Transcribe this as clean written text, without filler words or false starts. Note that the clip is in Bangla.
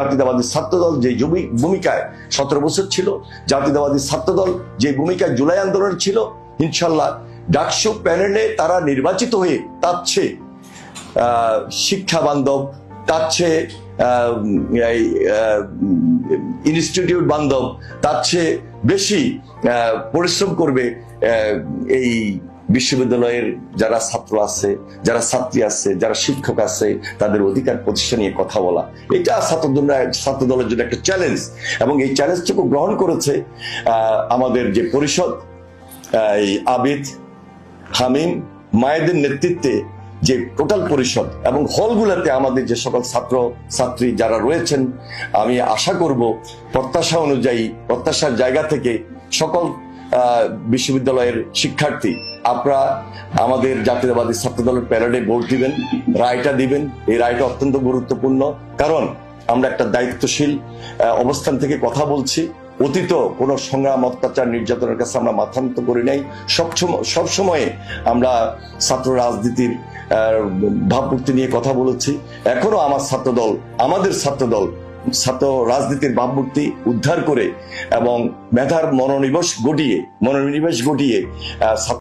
জাতীয়তাবাদী ছাত্রদল যে ভূমিকায় 17 বছর ছিল, জাতীয়তাবাদী ছাত্রদল যে ভূমিকায় জুলাই আন্দোলন ছিল, ইনশাল্লাহ ডাকসু প্যানেলে তারা নির্বাচিত হয়ে তার চেয়ে শিক্ষা বান্ধব, তার চেয়ে ইনস্টিটিউট বান্ধব, তার চেয়ে বেশি পরিশ্রম করবে এই বিশ্ববিদ্যালয়ের যারা ছাত্র আছে, যারা ছাত্রী আছে, যারা শিক্ষক আছে, তাদের অধিকার প্রতিষ্ঠা নিয়ে কথা বলা। এটা ছাত্রদলের জন্য একটা চ্যালেঞ্জ, এবং এই চ্যালেঞ্জটুকু গ্রহণ করেছে আমাদের যে পরিষদ, আবিদ, হামিম, মায়েদের নেতৃত্বে যে টোটাল পরিষদ, এবং হলগুলোতে আমাদের যে সকল ছাত্র ছাত্রী যারা রয়েছেন, আমি আশা করব প্রত্যাশা অনুযায়ী, প্রত্যাশার জায়গা থেকে সকল বিশ্ববিদ্যালয়ের শিক্ষার্থী আপনারা আমাদের জাতীয়তাবাদী ছাত্রদলের প্যারেডে ভোট দিবেন, রায়টা দিবেন। এই রায়টা অত্যন্ত গুরুত্বপূর্ণ, কারণ আমরা একটা দায়িত্বশীল অবস্থান থেকে কথা বলছি। অতীত কোনো সংগ্রাম, অত্যাচার, নির্যাতনের কাছে আমরা মাথা নত করি নাই। সবসময়ে আমরা ছাত্র রাজনীতির ভাবমূর্তি নিয়ে কথা বলেছি। এখনো আমাদের ছাত্রদল ছাত্র রাজনীতির ভাবমূর্তি উদ্ধার করে এবং মেধার মনোনিবেশ ঘটিয়ে